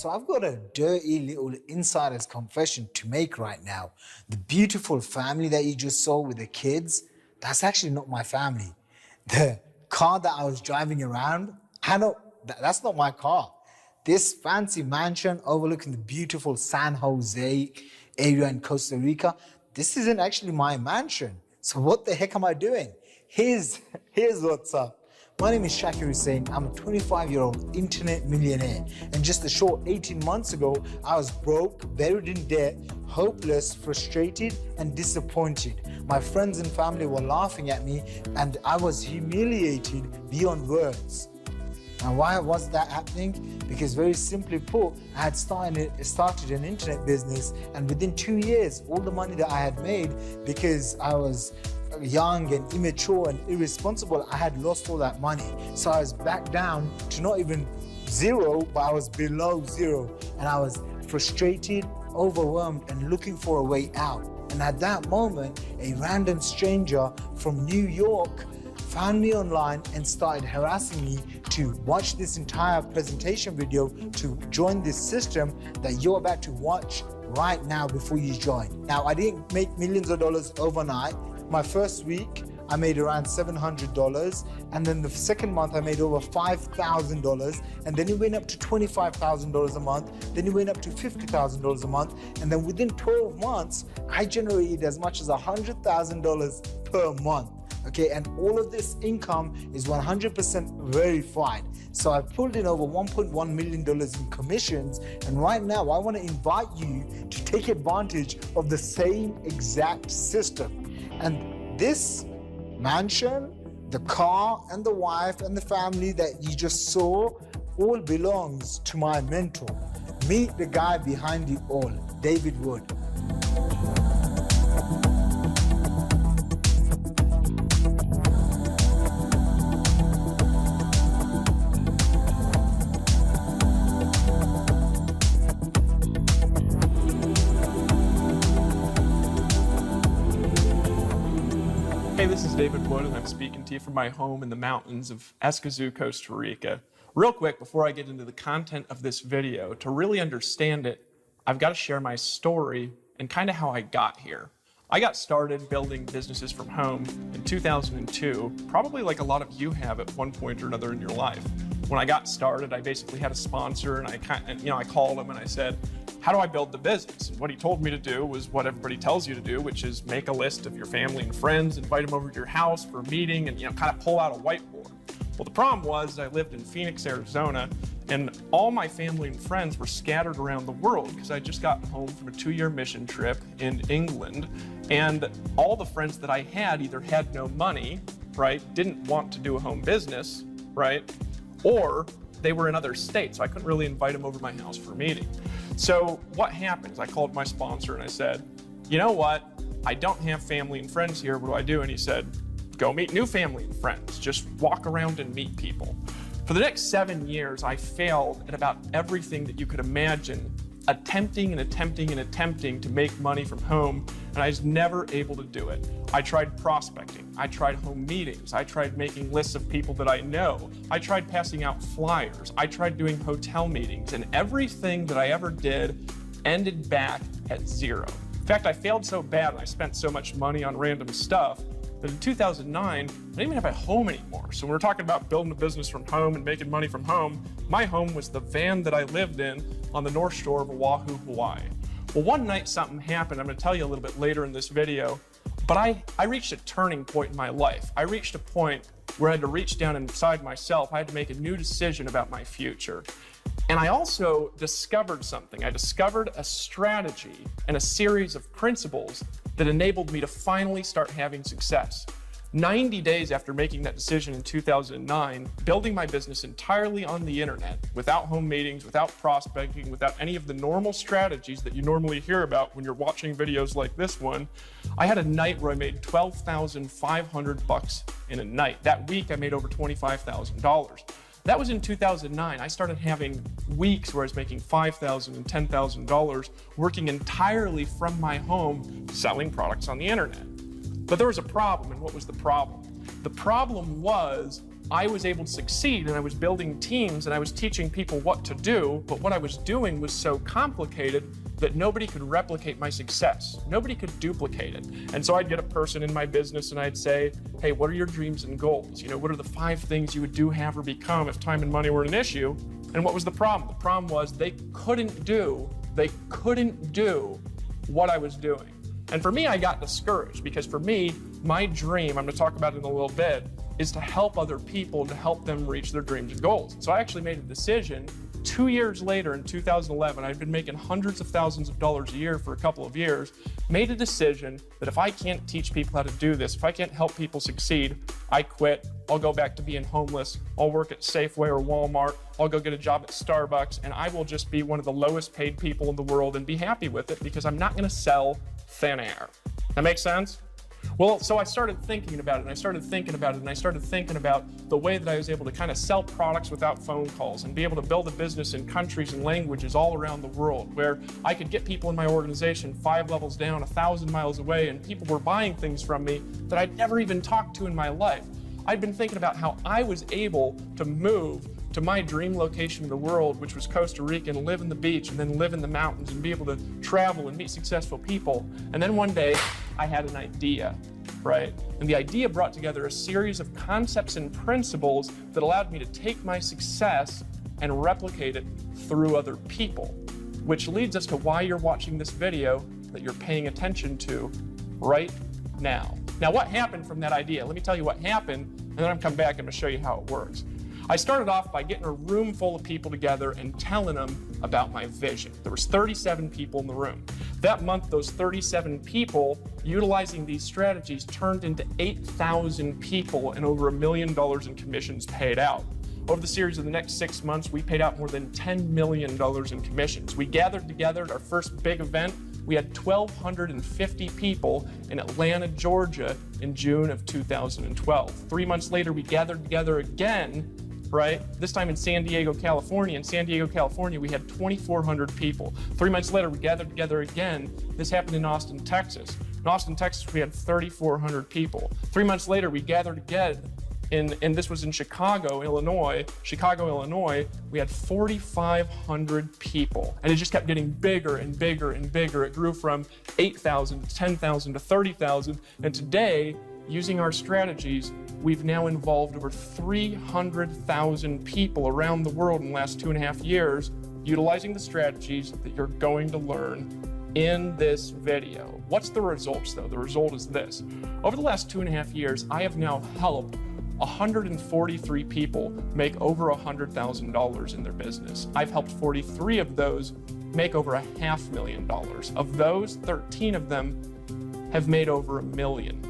so I've got a dirty little insider's confession to make right now. The beautiful family that you just saw with the kids, that's actually not my family. The car that I was driving around, that's not my car. This fancy mansion overlooking the beautiful San Jose area in Costa Rica, this isn't actually my mansion. So what the heck am I doing? Here's what's up. My name is Shakir Hussain. I'm a 25-year-old internet millionaire. And just a short 18 months ago, I was broke, buried in debt, hopeless, frustrated, and disappointed. My friends and family were laughing at me, and I was humiliated beyond words. And why was that happening? Because very simply put, I had started an internet business, and within 2 years, all the money that I had made, because I was young and immature and irresponsible, I had lost all that money. So I was back down to not even zero, but I was below zero. And I was frustrated, overwhelmed, and looking for a way out. And at that moment, a random stranger from New York found me online and started harassing me to watch this entire presentation video to join this system that you're about to watch right now before you join. Now, I didn't make millions of dollars overnight. My first week, I made around $700, and then the second month I made over $5,000, and then it went up to $25,000 a month, then it went up to $50,000 a month, and then within 12 months, I generated as much as $100,000 per month. Okay, and all of this income is 100% verified. So I pulled in over $1.1 million in commissions, and right now I want to invite you to take advantage of the same exact system. And this mansion, the car, and the wife, and the family that you just saw all belongs to my mentor. Meet the guy behind it all, David Wood. Hey, this is David Wood, and I'm speaking to you from my home in the mountains of Escazú, Costa Rica. Real quick, before I get into the content of this video, to really understand it, I've got to share my story and kind of how I got here. I got started building businesses from home in 2002, probably like a lot of you have at one point or another in your life. When I got started, I basically had a sponsor, and I called him and I said, how do I build the business? And what he told me to do was what everybody tells you to do, which is make a list of your family and friends, invite them over to your house for a meeting, and kind of pull out a whiteboard. Well, the problem was I lived in Phoenix, Arizona, and all my family and friends were scattered around the world because I just got home from a 2-year mission trip in England, and all the friends that I had either had no money, right, didn't want to do a home business, right, or they were in other states, so I couldn't really invite them over to my house for a meeting. So what happens? I called my sponsor and I said, you know what? I don't have family and friends here. What do I do? And he said, go meet new family and friends. Just walk around and meet people. For the next 7 years, I failed at about everything that you could imagine, attempting to make money from home, and I was never able to do it. I tried prospecting, I tried home meetings, I tried making lists of people that I know, I tried passing out flyers, I tried doing hotel meetings, and everything that I ever did ended back at zero. In fact, I failed so bad and I spent so much money on random stuff that in 2009, I didn't even have a home anymore. So when we're talking about building a business from home and making money from home, my home was the van that I lived in on the North Shore of Oahu, Hawaii. Well, one night something happened. I'm gonna tell you a little bit later in this video, but I reached a turning point in my life. I reached a point where I had to reach down inside myself. I had to make a new decision about my future. And I also discovered something. I discovered a strategy and a series of principles that enabled me to finally start having success. 90 days after making that decision in 2009, building my business entirely on the internet, without home meetings, without prospecting, without any of the normal strategies that you normally hear about when you're watching videos like this one, I had a night where I made $12,500 in a night. That week, I made over $25,000. That was in 2009. I started having weeks where I was making $5,000 and $10,000 working entirely from my home, selling products on the internet. But there was a problem, and what was the problem? The problem was I was able to succeed, and I was building teams, and I was teaching people what to do, but what I was doing was so complicated that nobody could replicate my success. Nobody could duplicate it. And so I'd get a person in my business and I'd say, hey, what are your dreams and goals? You know, what are the 5 things you would do, have, or become if time and money were an issue? And what was the problem? The problem was they couldn't do what I was doing. And for me, I got discouraged because for me, my dream, I'm gonna talk about it in a little bit, is to help other people, to help them reach their dreams and goals. So I actually made a decision 2 years later in 2011, I'd been making hundreds of thousands of dollars a year for a couple of years, made a decision that if I can't teach people how to do this, if I can't help people succeed, I quit. I'll go back to being homeless. I'll work at Safeway or Walmart. I'll go get a job at Starbucks, and I will just be one of the lowest paid people in the world and be happy with it because I'm not gonna sell thin air. That makes sense? Well, so I started thinking about it, and I started thinking about it, and I started thinking about the way that I was able to kind of sell products without phone calls and be able to build a business in countries and languages all around the world where I could get people in my organization 5 levels down, 1,000 miles away, and people were buying things from me that I'd never even talked to in my life. I'd been thinking about how I was able to move to my dream location in the world, which was Costa Rica, and live in the beach and then live in the mountains and be able to travel and meet successful people. And then one day I had an idea, right? And the idea brought together a series of concepts and principles that allowed me to take my success and replicate it through other people, which leads us to why you're watching this video that you're paying attention to right now. Now, what happened from that idea? Let me tell you what happened, and then I'm come back and I'm gonna show you how it works. I started off by getting a room full of people together and telling them about my vision. There was 37 people in the room. That month, those 37 people, utilizing these strategies, turned into 8,000 people and over $1 million in commissions paid out. Over the series of the next 6 months, we paid out more than $10 million in commissions. We gathered together at our first big event. We had 1,250 people in Atlanta, Georgia in June of 2012. 3 months later, we gathered together again, right? This time in San Diego, California. In San Diego, California, we had 2,400 people. 3 months later, we gathered together again. This happened in Austin, Texas. In Austin, Texas, we had 3,400 people. 3 months later, we gathered again, and this was in Chicago, Illinois. Chicago, Illinois, we had 4,500 people. And it just kept getting bigger and bigger and bigger. It grew from 8,000 to 10,000 to 30,000. And today, using our strategies, we've now involved over 300,000 people around the world in the last 2.5 years, utilizing the strategies that you're going to learn in this video. What's the results though? The result is this. Over the last 2.5 years, I have now helped 143 people make over $100,000 in their business. I've helped 43 of those make over $500,000. Of those, 13 of them have made over $1 million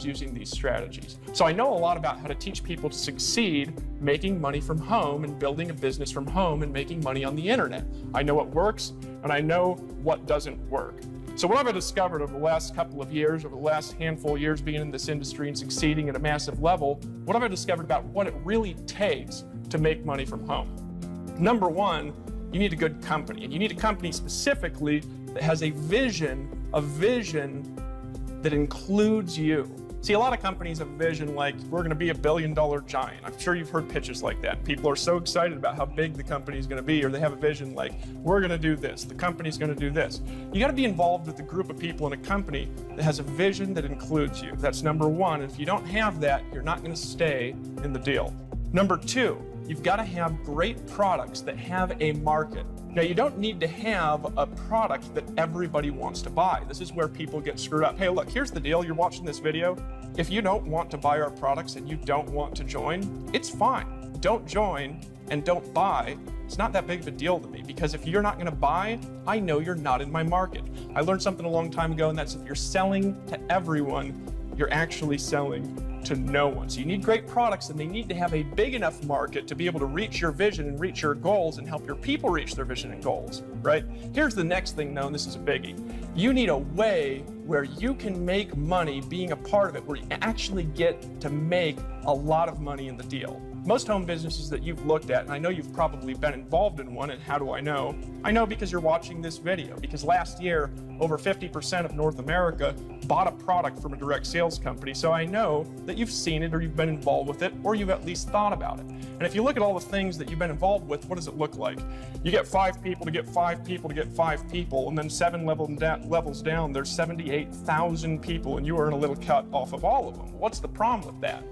using these strategies. So I know a lot about how to teach people to succeed making money from home and building a business from home and making money on the internet. I know what works and I know what doesn't work. So what I've discovered over the last couple of years, over the last handful of years being in this industry and succeeding at a massive level, what have I discovered about what it really takes to make money from home? Number one, you need a good company, and you need a company specifically that has a vision that includes you. See, a lot of companies have a vision like, we're gonna be $1 billion giant. I'm sure you've heard pitches like that. People are so excited about how big the company is gonna be, or they have a vision like, we're gonna do this, the company's gonna do this. You gotta be involved with a group of people in a company that has a vision that includes you. That's number one. And if you don't have that, you're not gonna stay in the deal. Number two, you've gotta have great products that have a market. Now, you don't need to have a product that everybody wants to buy. This is where people get screwed up. Hey, look, here's the deal. You're watching this video. If you don't want to buy our products and you don't want to join, it's fine. Don't join and don't buy. It's not that big of a deal to me, because if you're not gonna buy, I know you're not in my market. I learned something a long time ago, and that's if you're selling to everyone, you're actually selling to no one. So you need great products, and they need to have a big enough market to be able to reach your vision and reach your goals and help your people reach their vision and goals, right? Here's the next thing though, and this is a biggie. You need a way where you can make money being a part of it, where you actually get to make a lot of money in the deal. Most home businesses that you've looked at, and I know you've probably been involved in one, and how do I know? I know because you're watching this video, because last year, over 50% of North America bought a product from a direct sales company, so I know that you've seen it or you've been involved with it, or you've at least thought about it. And if you look at all the things that you've been involved with, what does it look like? You get 5 people to get 5 people to get 5 people, and then 7 levels down, there's 78,000 people, and you earn a little cut off of all of them. What's the problem with that?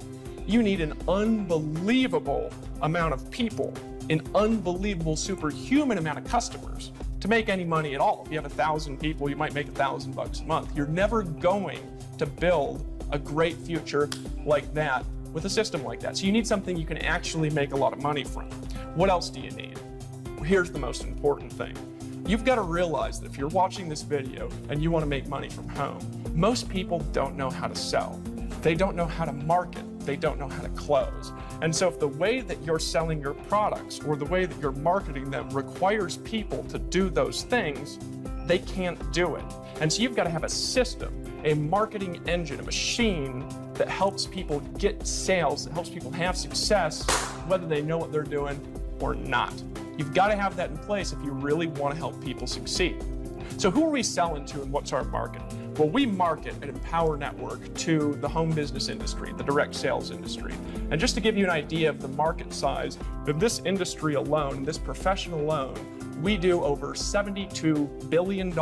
You need an unbelievable amount of people, an unbelievable superhuman amount of customers to make any money at all. If you have 1,000 people, you might make $1,000 a month. You're never going to build a great future like that with a system like that. So you need something you can actually make a lot of money from. What else do you need? Here's the most important thing. You've got to realize that if you're watching this video and you want to make money from home, most people don't know how to sell. They don't know how to market. They don't know how to close. And so if the way that you're selling your products or the way that you're marketing them requires people to do those things, they can't do it. And so you've got to have a system, a marketing engine, a machine that helps people get sales, that helps people have success, whether they know what they're doing or not. You've got to have that in place if you really want to help people succeed. So who are we selling to and what's our market? Well, we market an Empower Network to the home business industry, the direct sales industry. And just to give you an idea of the market size of this industry alone, this profession alone, we do over $72 billion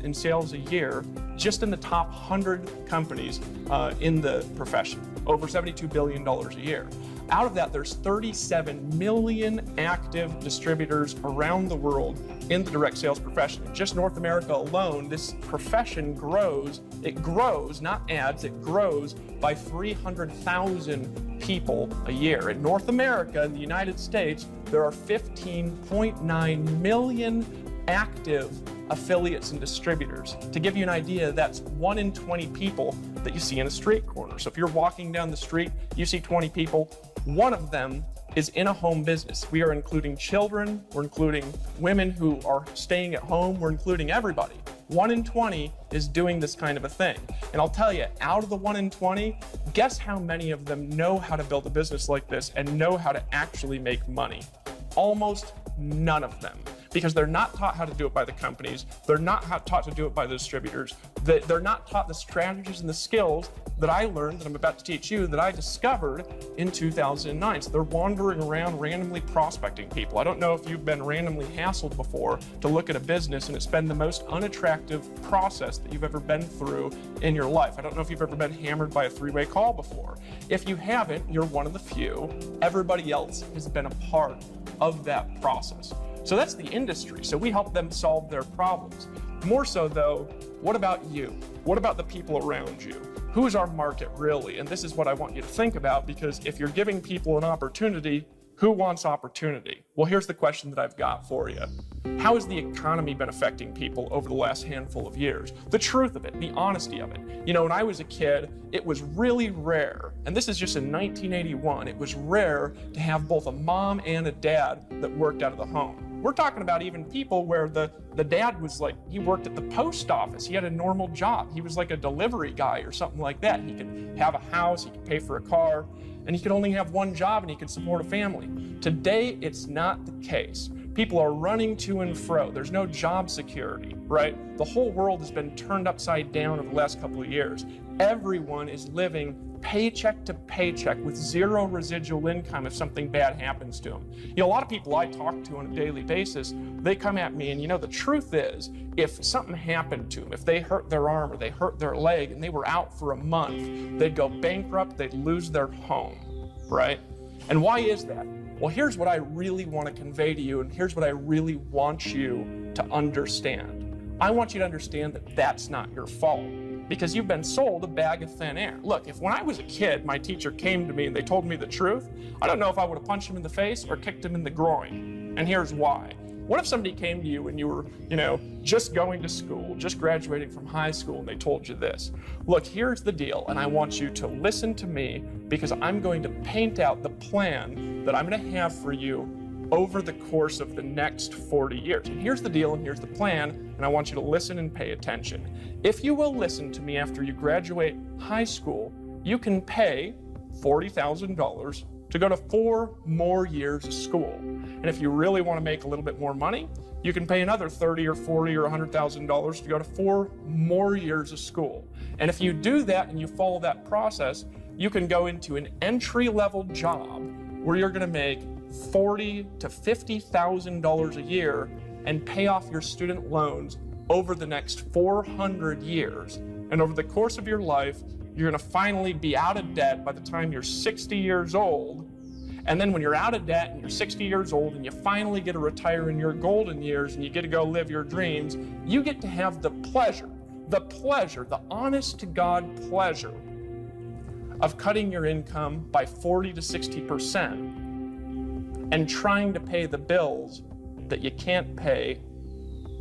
in sales a year just in the top 100 companies in the profession, over $72 billion a year. Out of that, there's 37 million active distributors around the world in the direct sales profession. In just North America alone, this profession grows. It grows, not adds, it grows by 300,000 people a year. In North America, in the United States, there are 15.9 million active affiliates and distributors. To give you an idea, that's 1 in 20 people that you see in a street corner. So if you're walking down the street, you see 20 people, 1 of them is in a home business. We are including children, we're including women who are staying at home, we're including everybody. 1 in 20 is doing this kind of a thing. And I'll tell you, out of the 1 in 20, guess how many of them know how to build a business like this and know how to actually make money? Almost none of them. Because they're not taught how to do it by the companies, they're not taught to do it by the distributors, they're not taught the strategies and the skills that I learned, that I'm about to teach you, that I discovered in 2009. So they're wandering around randomly prospecting people. I don't know if you've been randomly hassled before to look at a business and it's been the most unattractive process that you've ever been through in your life. I don't know if you've ever been hammered by a 3-way call before. If you haven't, you're one of the few. Everybody else has been a part of that process. So that's the industry. So we help them solve their problems. More so though, what about you? What about the people around you? Who is our market really? And this is what I want you to think about, because if you're giving people an opportunity, who wants opportunity? Well, here's the question that I've got for you. How has the economy been affecting people over the last handful of years? The truth of it, the honesty of it. You know, when I was a kid, it was really rare, and this is just in 1981, it was rare to have both a mom and a dad that worked out of the home. We're talking about even people where the dad was like, he worked at the post office. He had a normal job. He was like a delivery guy or something like that. He could have a house, he could pay for a car, and he could only have one job and he could support a family. Today, it's not the case. People are running to and fro. There's no job security, right? The whole world has been turned upside down over the last couple of years. Everyone is living paycheck to paycheck with zero residual income if something bad happens to them. You know, a lot of people I talk to on a daily basis, they come at me and, you know, the truth is, if something happened to them, if they hurt their arm or they hurt their leg and they were out for a month, they'd go bankrupt, they'd lose their home, right? And why is that? Well, here's what I really want to convey to you, and here's what I really want you to understand. I want you to understand that that's not your fault, because you've been sold a bag of thin air. Look, if when I was a kid, my teacher came to me and they told me the truth, I don't know if I would have punched him in the face or kicked him in the groin. And here's why. What if somebody came to you and you were, you know, just going to school, just graduating from high school, and they told you this? Look, here's the deal, and I want you to listen to me, because I'm going to paint out the plan that I'm going to have for you over the course of the next 40 years. And here's the deal, and here's the plan, and I want you to listen and pay attention. If you will listen to me after you graduate high school, you can pay $40,000 to go to 4 more years of school. And if you really want to make a little bit more money, you can pay another $30 or $40 or $100,000 to go to 4 more years of school. And if you do that and you follow that process, you can go into an entry-level job where you're going to make $40,000 to $50,000 a year and pay off your student loans over the next 400 years. And over the course of your life, you're going to finally be out of debt by the time you're 60 years old. And then when you're out of debt and you're 60 years old and you finally get to retire in your golden years and you get to go live your dreams, you get to have the pleasure, the honest to God pleasure of cutting your income by 40 to 60% and trying to pay the bills that you can't pay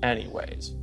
anyways.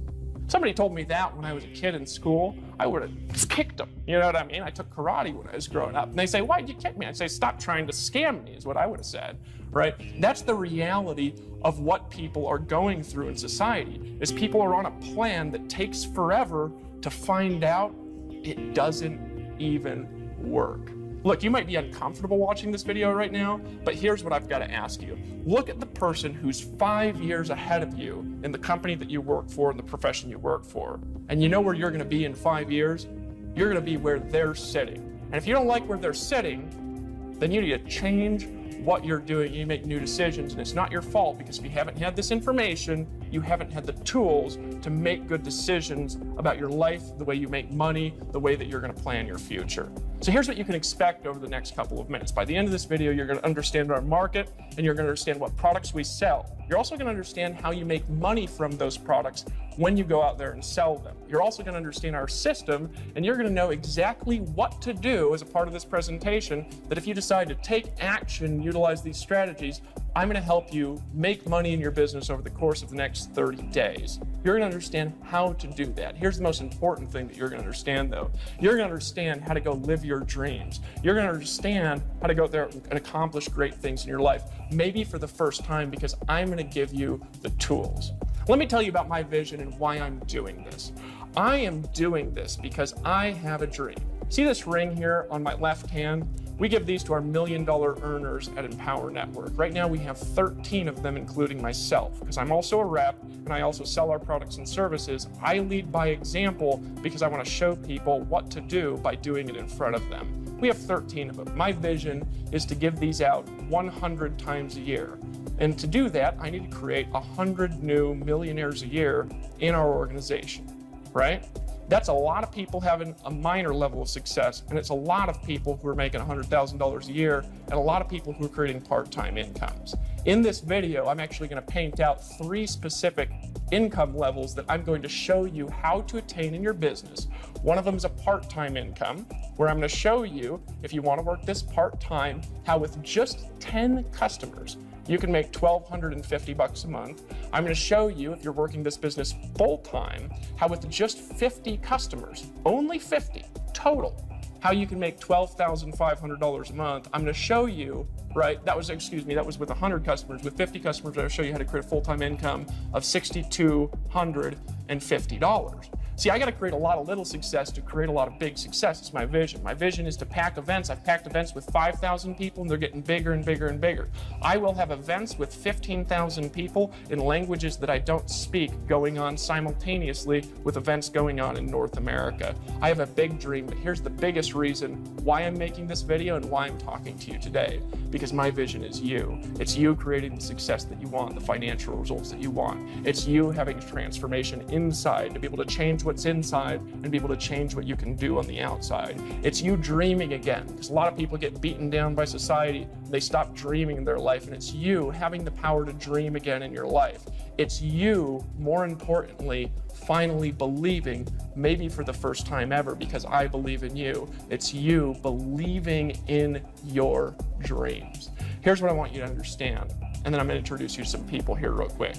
Somebody told me that when I was a kid in school, I would have kicked them. You know what I mean? I took karate when I was growing up. And they say, why'd you kick me? I'd say, stop trying to scam me, is what I would have said, right? That's the reality of what people are going through in society, is people are on a plan that takes forever to find out it doesn't even work. Look, you might be uncomfortable watching this video right now, but here's what I've got to ask you. Look at the person who's 5 years ahead of you in the company that you work for and the profession you work for. And you know where you're going to be in 5 years? You're going to be where they're sitting. And if you don't like where they're sitting, then you need to change what you're doing. You make new decisions, and it's not your fault, because if you haven't had this information, you haven't had the tools to make good decisions about your life, the way you make money, the way that you're going to plan your future. So here's what you can expect over the next couple of minutes. By the end of this video, you're going to understand our market, and you're going to understand what products we sell. You're also going to understand how you make money from those products when you go out there and sell them. You're also going to understand our system, and you're going to know exactly what to do as a part of this presentation, that if you decide to take action, utilize these strategies, I'm going to help you make money in your business over the course of the next 30 days. You're going to understand how to do that. Here's the most important thing that you're going to understand, though. You're going to understand how to go live your dreams. You're going to understand how to go out there and accomplish great things in your life, maybe for the first time, because I'm going to give you the tools. Let me tell you about my vision and why I'm doing this. I am doing this because I have a dream. See this ring here on my left hand? We give these to our $1 million earners at Empower Network. Right now we have 13 of them, including myself, because I'm also a rep and I also sell our products and services. I lead by example because I want to show people what to do by doing it in front of them. We have 13 of them. My vision is to give these out 100 times a year. And to do that, I need to create 100 new millionaires a year in our organization, right? That's a lot of people having a minor level of success, and it's a lot of people who are making $100,000 a year, and a lot of people who are creating part-time incomes. In this video, I'm actually going to paint out 3 specific income levels that I'm going to show you how to attain in your business. One of them is a part-time income, where I'm going to show you, if you want to work this part-time, how with just 10 customers, you can make $1,250 a month. I'm going to show you, if you're working this business full-time, how with just 50 customers, only 50 total, how you can make $12,500 a month. I'm going to show you, right, that was with 100 customers. With 50 customers, I'll show you how to create a full-time income of $6,250. See, I got to create a lot of little success to create a lot of big success. It's my vision. My vision is to pack events. I've packed events with 5,000 people, and they're getting bigger and bigger and bigger. I will have events with 15,000 people in languages that I don't speak going on simultaneously with events going on in North America. I have a big dream, but here's the biggest reason why I'm making this video and why I'm talking to you today. Because my vision is you. It's you creating the success that you want, the financial results that you want. It's you having a transformation inside to be able to change what's inside and be able to change what you can do on the outside. It's you dreaming again, because a lot of people get beaten down by society. They stop dreaming in their life, and it's you having the power to dream again in your life. It's you, more importantly, finally believing, maybe for the first time ever, because I believe in you. It's you believing in your dreams. Here's what I want you to understand, and then I'm going to introduce you to some people here real quick.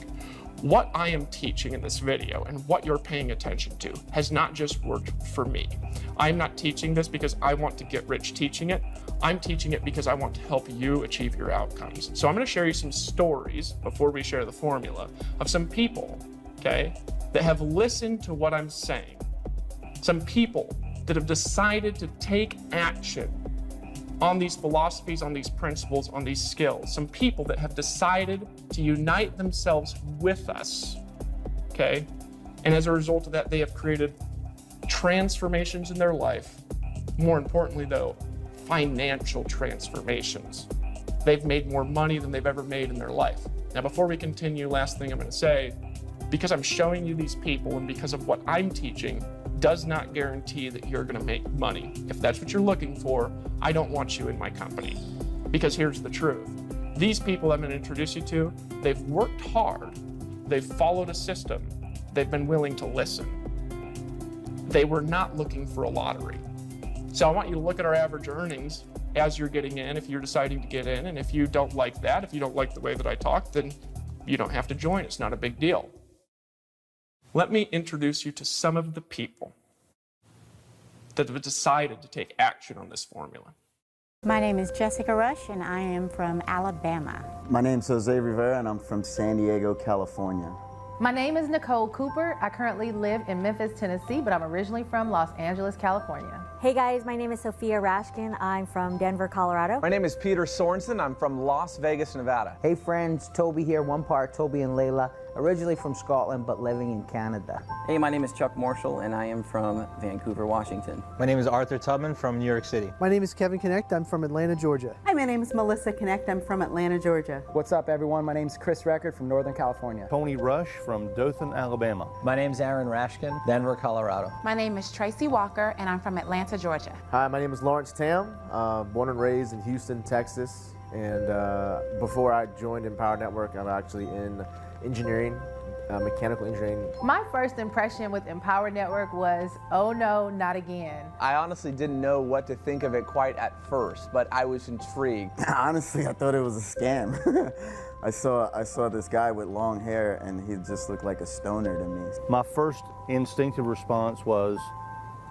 What I am teaching in this video and what you're paying attention to has not just worked for me. I'm not teaching this because I want to get rich teaching it. I'm teaching it because I want to help you achieve your outcomes. So I'm going to share you some stories before we share the formula of some people, okay, that have listened to what I'm saying. Some people that have decided to take action on these philosophies, on these principles, on these skills. Some people that have decided to unite themselves with us, okay? And as a result of that, they have created transformations in their life. More importantly, though, financial transformations. They've made more money than they've ever made in their life. Now, before we continue, last thing I'm going to say, because I'm showing you these people and because of what I'm teaching, does not guarantee that you're going to make money. If that's what you're looking for, I don't want you in my company. Because here's the truth. These people I'm going to introduce you to, they've worked hard. They've followed a system. They've been willing to listen. They were not looking for a lottery. So I want you to look at our average earnings as you're getting in, if you're deciding to get in. And if you don't like that, if you don't like the way that I talk, then you don't have to join. It's not a big deal. Let me introduce you to some of the people that have decided to take action on this formula. My name is Jessica Rush, and I am from Alabama. My name's Jose Rivera, and I'm from San Diego, California. My name is Nicole Cooper. I currently live in Memphis, Tennessee, but I'm originally from Los Angeles, California. Hey guys, my name is Sophia Rashkin. I'm from Denver, Colorado. My name is Peter Sorensen. I'm from Las Vegas, Nevada. Hey friends, Toby here, one part Toby and Layla, originally from Scotland but living in Canada. Hey, my name is Chuck Marshall and I am from Vancouver, Washington. My name is Arthur Tubman from New York City. My name is Kevin Connect. I'm from Atlanta, Georgia. Hi, my name is Melissa Connect. I'm from Atlanta, Georgia. What's up, everyone? My name is Chris Record from Northern California. Tony Rush from Dothan, Alabama. My name is Aaron Rashkin, Denver, Colorado. My name is Tracy Walker and I'm from Atlanta, Georgia. Hi, my name is Lawrence Tam, born and raised in Houston, Texas. And before I joined Empower Network, I'm actually in engineering, mechanical engineering. My first impression with Empower Network was, oh no, not again. I honestly didn't know what to think of it quite at first, but I was intrigued. Honestly, I thought it was a scam. I saw this guy with long hair, and he just looked like a stoner to me. My first instinctive response was,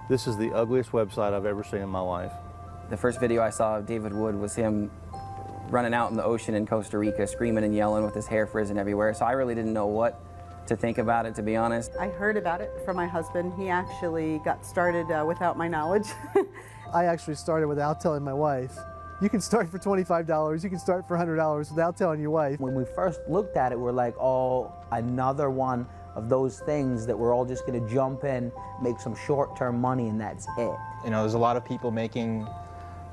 this is the ugliest website I've ever seen in my life. The first video I saw of David Wood was him running out in the ocean in Costa Rica, screaming and yelling with his hair frizzing everywhere, so I really didn't know what to think about it, to be honest. I heard about it from my husband. He actually got started without my knowledge. I actually started without telling my wife. You can start for $25, you can start for $100 without telling your wife. When we first looked at it, we're like, oh, another one of those things that we're all just going to jump in, make some short-term money, and that's it. You know, there's a lot of people making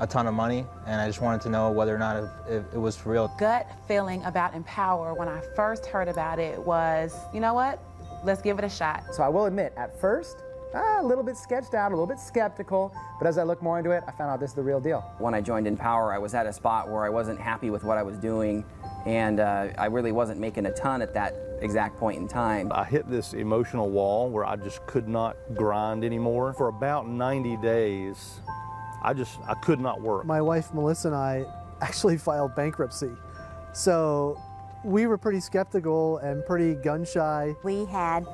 a ton of money, and I just wanted to know whether or not if it was for real. Gut feeling about Empower when I first heard about it was, you know what, let's give it a shot. So I will admit, at first, a little bit sketched out, a little bit skeptical, but as I looked more into it, I found out this is the real deal. When I joined Empower, I was at a spot where I wasn't happy with what I was doing, and I really wasn't making a ton at that exact point in time. I hit this emotional wall where I just could not grind anymore. For about 90 days, I could not work. My wife, Melissa, and I actually filed bankruptcy. So we were pretty skeptical and pretty gun-shy. We had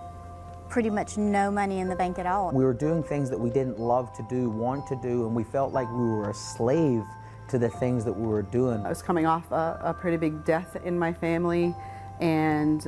pretty much no money in the bank at all. We were doing things that we didn't love to do, want to do, and we felt like we were a slave to the things that we were doing. I was coming off a pretty big death in my family, and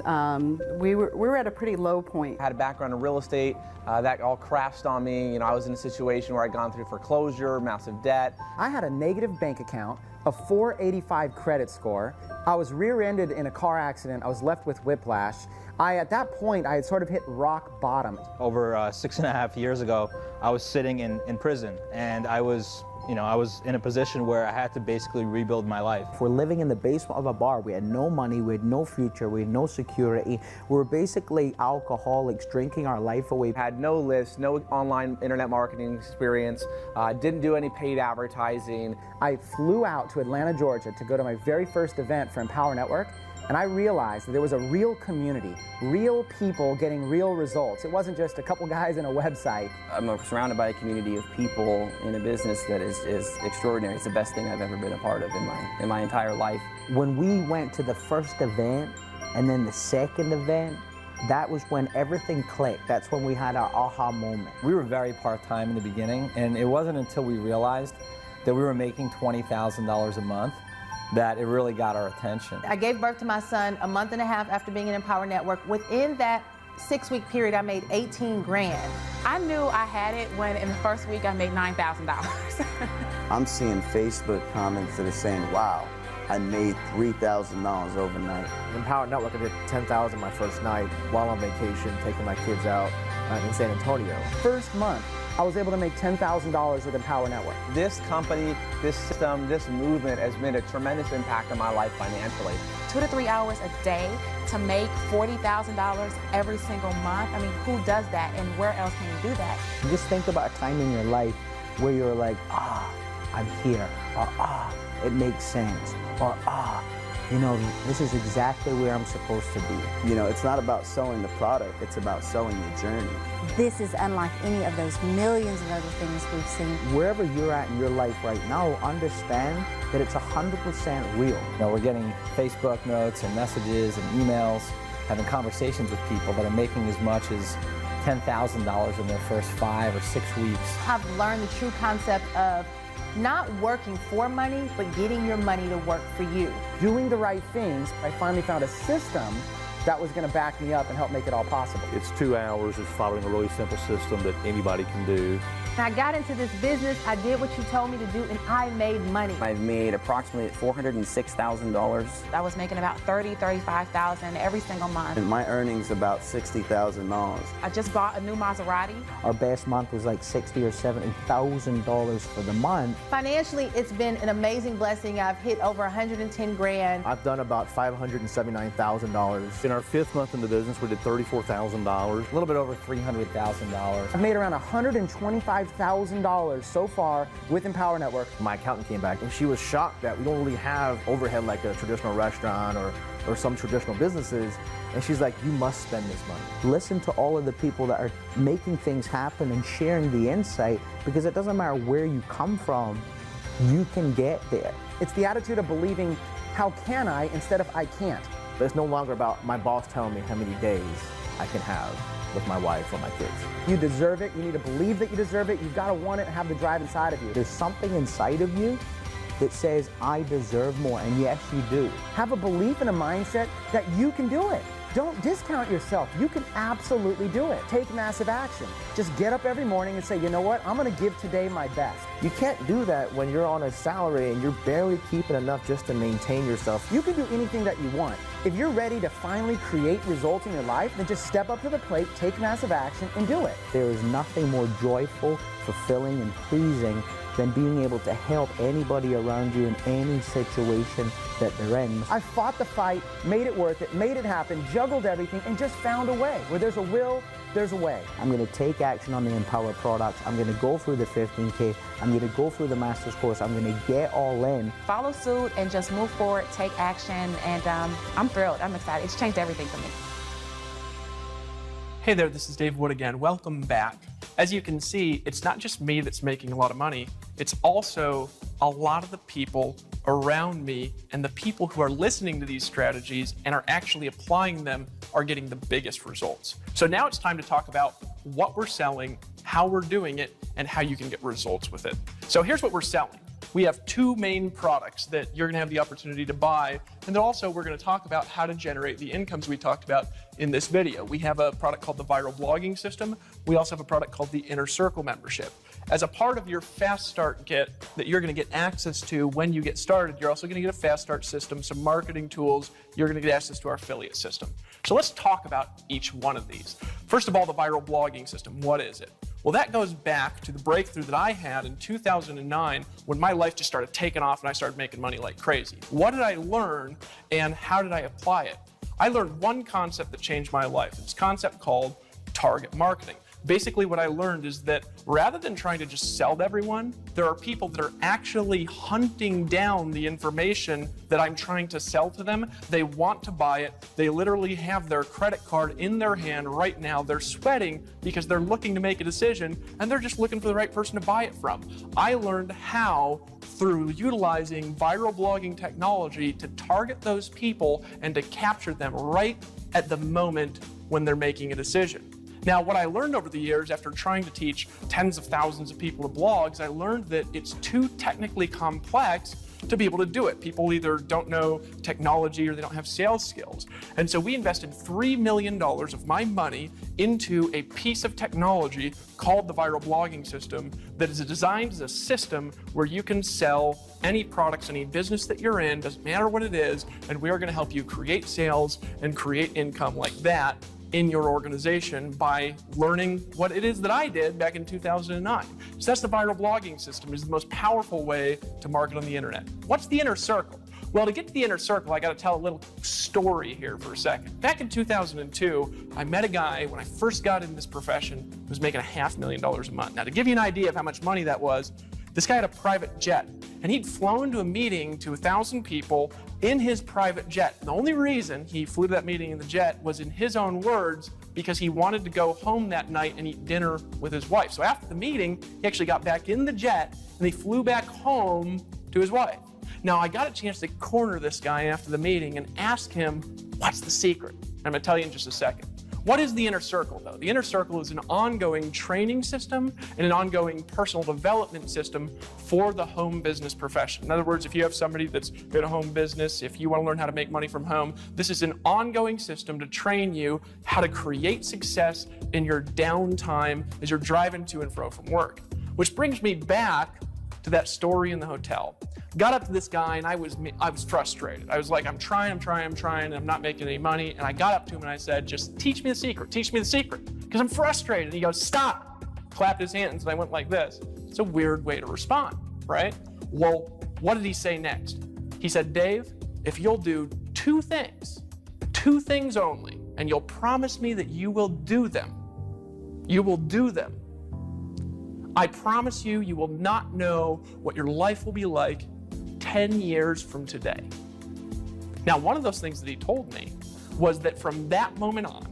we were at a pretty low point. I had a background in real estate. That all crashed on me. You know, I was in a situation where I'd gone through foreclosure, massive debt. I had a negative bank account, a 485 credit score. I was rear-ended in a car accident. I was left with whiplash. At that point, I had sort of hit rock bottom. Over 6.5 years ago, I was sitting in prison, and I was in a position where I had to basically rebuild my life. We're living in the basement of a bar. We had no money, we had no future, we had no security. We were basically alcoholics, drinking our life away. Had no list, no online internet marketing experience, didn't do any paid advertising. I flew out to Atlanta, Georgia to go to my very first event for Empower Network, and I realized that there was a real community, real people getting real results. It wasn't just a couple guys in a website. I'm surrounded by a community of people in a business that is extraordinary. It's the best thing I've ever been a part of in my entire life. When we went to the first event and then the second event, that was when everything clicked. That's when we had our aha moment. We were very part-time in the beginning, and it wasn't until we realized that we were making $20,000 a month that it really got our attention. I gave birth to my son a month and a half after being in Empower Network. Within that 6-week period, I made 18 grand. I knew I had it when in the first week I made $9,000. I'm seeing Facebook comments that are saying, wow, I made $3,000 overnight. In Power Network, I did $10,000 my first night while on vacation, taking my kids out in San Antonio. First month, I was able to make $10,000 within Power Network. This company, this system, this movement has made a tremendous impact on my life financially. 2 to 3 hours a day to make $40,000 every single month. I mean, who does that and where else can you do that? Just think about a time in your life where you're like, I'm here, or it makes sense, or you know, this is exactly where I'm supposed to be. You know, it's not about selling the product, it's about selling your journey. This is unlike any of those millions of other things we've seen. Wherever you're at in your life right now, understand that it's 100% real. You know, we're getting Facebook notes and messages and emails, having conversations with people that are making as much as $10,000 in their first 5 or 6 weeks. I've learned the true concept of not working for money, but getting your money to work for you. Doing the right things, I finally found a system that was going to back me up and help make it all possible. It's 2 hours. It's following a really simple system that anybody can do. When I got into this business, I did what you told me to do, and I made money. I've made approximately $406,000. I was making about $30,000, $35,000 every single month. And my earnings about $60,000. I just bought a new Maserati. Our best month was like $60,000 or $70,000 for the month. Financially, it's been an amazing blessing. I've hit over 110 grand. I've done about $579,000. In our 5th month in the business, we did $34,000. A little bit over $300,000. I've made around $125,000 so far within Power Network. My accountant came back and she was shocked that we don't really have overhead like a traditional restaurant or some traditional businesses. And she's like, you must spend this money. Listen to all of the people that are making things happen and sharing the insight, because it doesn't matter where you come from, you can get there. It's the attitude of believing, how can I, instead of I can't. But it's no longer about my boss telling me how many days I can have with my wife or my kids. You deserve it. You need to believe that you deserve it. You've got to want it and have the drive inside of you. There's something inside of you that says, I deserve more, and yes, you do. Have a belief and a mindset that you can do it. Don't discount yourself. You can absolutely do it. Take massive action. Just get up every morning and say, you know what? I'm going to give today my best. You can't do that when you're on a salary and you're barely keeping enough just to maintain yourself. You can do anything that you want. If you're ready to finally create results in your life, then just step up to the plate, take massive action, and do it. There is nothing more joyful, fulfilling, and pleasing than being able to help anybody around you in any situation that they're in. I fought the fight, made it worth it, made it happen, juggled everything, and just found a way. Where there's a will, there's a way. I'm going to take action on the Empower products. I'm going to go through the 15K. I'm going to go through the Master's course. I'm going to get all in. Follow suit and just move forward, take action, and I'm thrilled. I'm excited. It's changed everything for me. Hey there, this is Dave Wood again. Welcome back. As you can see, it's not just me that's making a lot of money, it's also a lot of the people around me, and the people who are listening to these strategies and are actually applying them are getting the biggest results. So now it's time to talk about what we're selling, how we're doing it, and how you can get results with it. So here's what we're selling. We have 2 main products that you're gonna have the opportunity to buy, and then also we're gonna talk about how to generate the incomes we talked about in this video. We have a product called the Viral Blogging System. We also have a product called the Inner Circle Membership. As a part of your Fast Start Kit that you're gonna get access to when you get started, you're also gonna get a Fast Start system, some marketing tools, you're gonna get access to our affiliate system. So let's talk about each one of these. First of all, the Viral Blogging System, what is it? Well, that goes back to the breakthrough that I had in 2009 when my life just started taking off and I started making money like crazy. What did I learn and how did I apply it? I learned one concept that changed my life. It's a concept called target marketing. Basically what I learned is that rather than trying to just sell to everyone, there are people that are actually hunting down the information that I'm trying to sell to them. They want to buy it. They literally have their credit card in their hand right now. They're sweating because they're looking to make a decision and they're just looking for the right person to buy it from. I learned how through utilizing viral blogging technology to target those people and to capture them right at the moment when they're making a decision. Now, what I learned over the years after trying to teach tens of thousands of people to blogs, I learned that it's too technically complex to be able to do it. People either don't know technology or they don't have sales skills. And so we invested $3 million of my money into a piece of technology called the viral blogging system that is designed as a system where you can sell any products, any business that you're in, doesn't matter what it is, and we are going to help you create sales and create income like that in your organization by learning what it is that I did back in 2009. So that's the viral blogging system. It's the most powerful way to market on the internet. What's the inner circle? Well, to get to the inner circle, I got to tell a little story here for a second. Back in 2002, I met a guy when I first got in this profession who was making $500,000 a month. Now, to give you an idea of how much money that was, this guy had a private jet, and he'd flown to a meeting to 1,000 people in his private jet. The only reason he flew to that meeting in the jet was, in his own words, because he wanted to go home that night and eat dinner with his wife. So after the meeting, he actually got back in the jet and he flew back home to his wife. Now, I got a chance to corner this guy after the meeting and ask him, what's the secret? I'm going to tell you in just a second. What is the inner circle, though? The inner circle is an ongoing training system and an ongoing personal development system for the home business profession. In other words, if you have somebody that's got a home business, if you want to learn how to make money from home, this is an ongoing system to train you how to create success in your downtime as you're driving to and fro from work. Which brings me back to that story in the hotel. Got up to this guy and I was frustrated. I was like, I'm trying, and I'm not making any money. And I got up to him and I said, just teach me the secret, because I'm frustrated. And he goes, stop, clapped his hands, and I went like this. It's a weird way to respond, right? Well, what did he say next? He said, Dave, if you'll do two things only, and you'll promise me that you will do them, I promise you, you will not know what your life will be like 10 years from today. Now, one of those things that he told me was that from that moment on,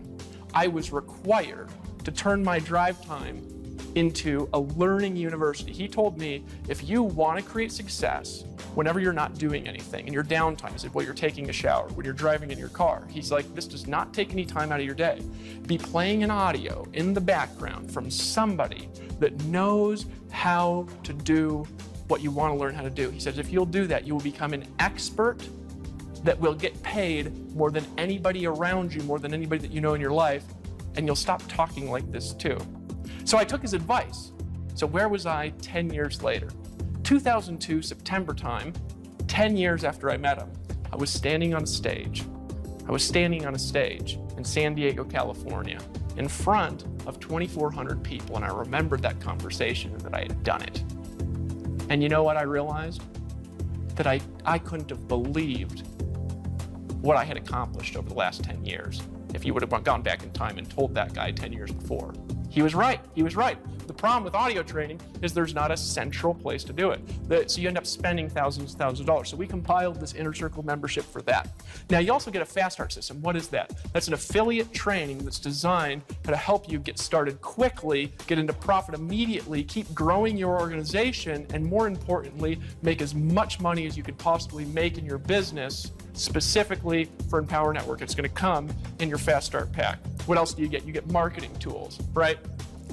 I was required to turn my drive time into a learning university. He told me, if you want to create success whenever you're not doing anything, in your downtime, he said, while you're taking a shower, when you're driving in your car, he's like, this does not take any time out of your day. Be playing an audio in the background from somebody that knows how to do what you want to learn how to do. He says, if you'll do that, you will become an expert that will get paid more than anybody around you, more than anybody that you know in your life, and you'll stop talking like this too. So I took his advice. So where was I 10 years later? 2002, September time, 10 years after I met him, I was standing on a stage. In San Diego, California, in front of 2,400 people, and I remembered that conversation and that I had done it. And you know what I realized? That I couldn't have believed what I had accomplished over the last 10 years if you would have gone back in time and told that guy 10 years before. He was right. The problem with audio training is there's not a central place to do it. So you end up spending thousands of dollars. So we compiled this Inner Circle membership for that. Now, you also get a Fast Start system. What is that? That's an affiliate training that's designed to help you get started quickly, get into profit immediately, keep growing your organization, and more importantly, make as much money as you could possibly make in your business, specifically for Empower Network. It's going to come in your Fast Start pack. What else do you get? You get marketing tools, right?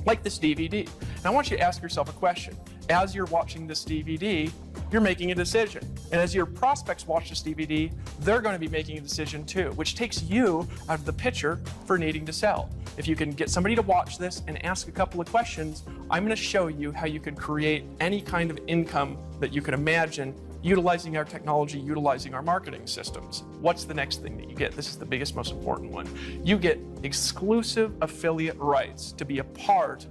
Like this DVD. And I want you to ask yourself a question. As you're watching this DVD, you're making a decision. And as your prospects watch this DVD, they're going to be making a decision too, which takes you out of the picture for needing to sell. If you can get somebody to watch this and ask a couple of questions, I'm going to show you how you can create any kind of income that you can imagine utilizing our technology, utilizing our marketing systems. What's the next thing that you get? This is the biggest, most important one. You get exclusive affiliate rights to be a part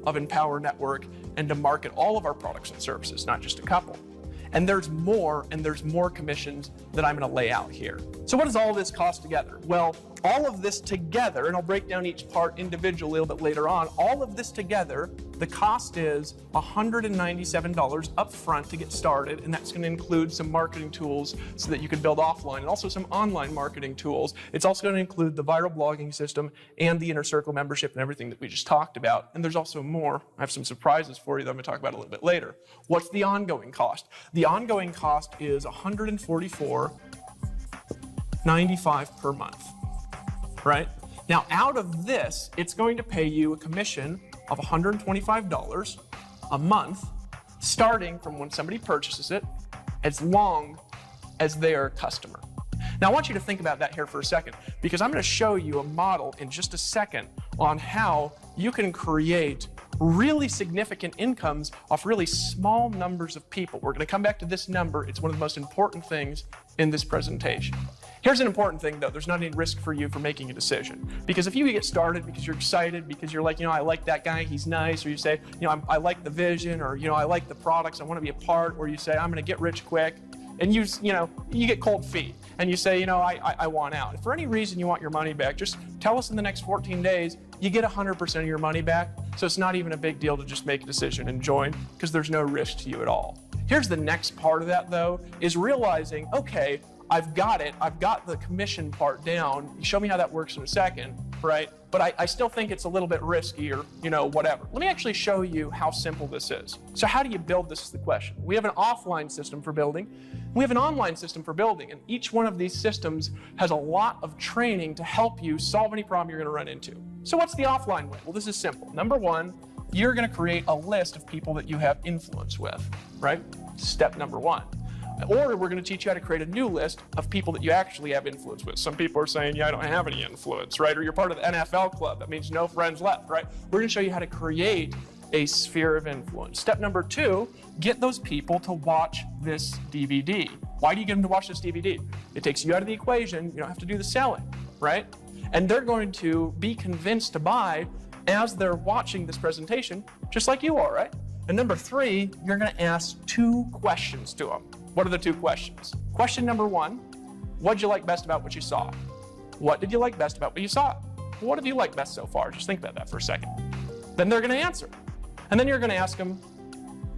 of Empower Network and to market all of our products and services, not just a couple. And there's more commissions that I'm going to lay out here. So what does all of this cost together? Well, all of this together, and I'll break down each part individually a little bit later on, all of this together, the cost is $197 up front to get started, and that's going to include some marketing tools so that you can build offline, and also some online marketing tools. It's also going to include the viral blogging system and the Inner Circle membership and everything that we just talked about. And there's also more. I have some surprises for you that I'm going to talk about a little bit later. What's the ongoing cost? The ongoing cost is $144.95 per month, right? Now, out of this, it's going to pay you a commission of $125 a month, starting from when somebody purchases it as long as they're a customer. Now I want you to think about that here for a second, because I'm going to show you a model in just a second on how you can create really significant incomes off really small numbers of people. We're going to come back to this number. It's one of the most important things in this presentation. Here's an important thing though, there's not any risk for you for making a decision. Because if you get started because you're excited, because you're like, I like that guy, he's nice, or you say, I like the vision, or I like the products, I want to be a part, or you say, I'm going to get rich quick, and you get cold feet, and you say, I want out. If for any reason you want your money back, just tell us in the next 14 days, you get 100% of your money back, so it's not even a big deal to just make a decision and join, because there's no risk to you at all. Here's the next part of that though, is realizing, okay, I've got it, I've got the commission part down, show me how that works in a second, right? But I still think it's a little bit risky, or whatever. Let me actually show you how simple this is. So how do you build this is the question. We have an offline system for building, we have an online system for building, and each one of these systems has a lot of training to help you solve any problem you're going to run into. So what's the offline way? Well, this is simple. Number one, you're going to create a list of people that you have influence with, right? Step number one. Or we're going to teach you how to create a new list of people that you actually have influence with. Some people are saying, yeah, I don't have any influence, right? Or you're part of the NFL club. That means no friends left, right? We're going to show you how to create a sphere of influence. Step number two, get those people to watch this DVD. Why do you get them to watch this DVD? It takes you out of the equation. You don't have to do the selling, right? And they're going to be convinced to buy as they're watching this presentation, just like you are, right? And number three, you're going to ask 2 questions to them. What are the 2 questions? Question number one, what did you like best about what you saw? What did you like best about what you saw? What have you liked best so far? Just think about that for a second. Then they're going to answer. And then you're going to ask them,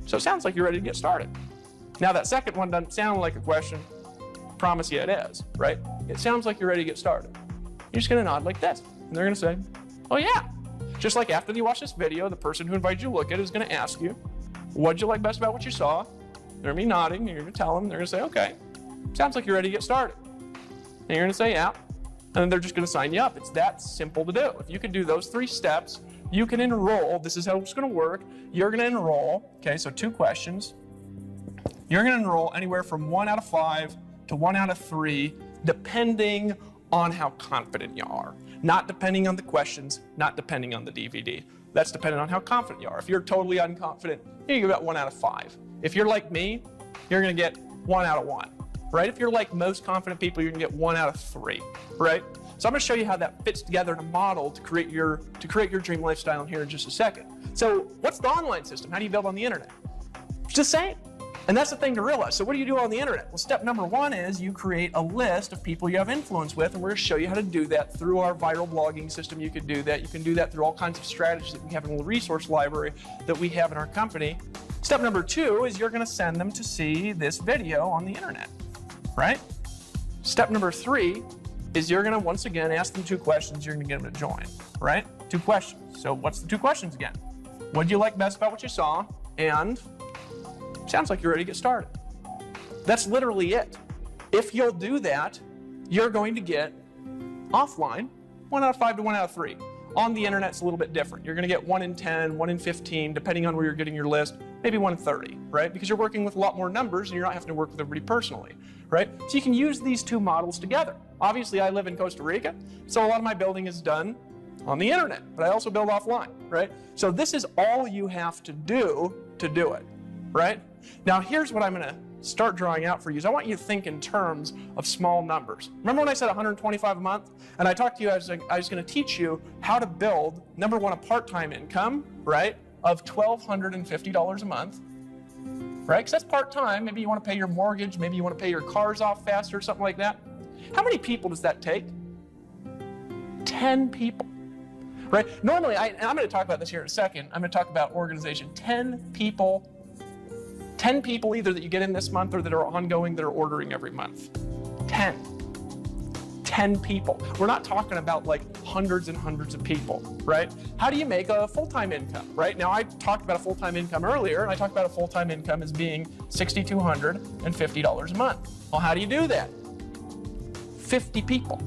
so it sounds like you're ready to get started. Now that second one doesn't sound like a question. Promise you it is, right? It sounds like you're ready to get started. You're just going to nod like this. And they're going to say, oh yeah. Just like after you watch this video, the person who invited you to look at it is going to ask you, what did you like best about what you saw? They're going to be nodding, and you're going to tell them, they're going to say, okay, sounds like you're ready to get started. And you're going to say, yeah, and then they're just going to sign you up. It's that simple to do. If you can do those 3 steps, you can enroll. This is how it's going to work. You're going to enroll, okay, so 2 questions. You're going to enroll anywhere from 1 out of 5 to 1 out of 3, depending on how confident you are. Not depending on the questions, not depending on the DVD. That's dependent on how confident you are. If you're totally unconfident, you get about 1 out of 5. If you're like me, you're going to get 1 out of 1, right? If you're like most confident people, you're going to get 1 out of 3, right? So I'm going to show you how that fits together in a model to create your dream lifestyle in here in just a second. So what's the online system? How do you build on the internet? It's the same. And that's the thing to realize. So what do you do on the internet? Well, step number one is you create a list of people you have influence with, and we're going to show you how to do that through our viral blogging system. You can do that. You can do that through all kinds of strategies that we have in the resource library that we have in our company. Step number two is you're going to send them to see this video on the internet, right? Step number three is you're going to, once again, ask them 2 questions. You're going to get them to join, right? 2 questions. So what's the 2 questions again? What did you like best about what you saw? And sounds like you're ready to get started. That's literally it. If you'll do that, you're going to get offline 1 out of 5 to 1 out of 3. On the internet, it's a little bit different. You're going to get 1 in 10, 1 in 15, depending on where you're getting your list, maybe 1 in 30, right? Because you're working with a lot more numbers and you're not having to work with everybody personally, right? So you can use these 2 models together. Obviously, I live in Costa Rica, so a lot of my building is done on the internet, but I also build offline, right? So this is all you have to do it, right? Now, here's what I'm going to start drawing out for you. Is I want you to think in terms of small numbers. Remember when I said 125 a month? And I talked to you, I was going to teach you how to build, number one, a part-time income, right, of $1,250 a month, right? Because that's part-time. Maybe you want to pay your mortgage. Maybe you want to pay your cars off faster, something like that. How many people does that take? 10 people, right? Normally, and I'm going to talk about this here in a second. I'm going to talk about organization. 10 people either that you get in this month or that are ongoing that are ordering every month. 10 people. We're not talking about like hundreds and hundreds of people, right? How do you make a full-time income, right? Now, I talked about a full-time income earlier, and I talked about a full-time income as being $6,250 a month. Well, how do you do that? 50 people.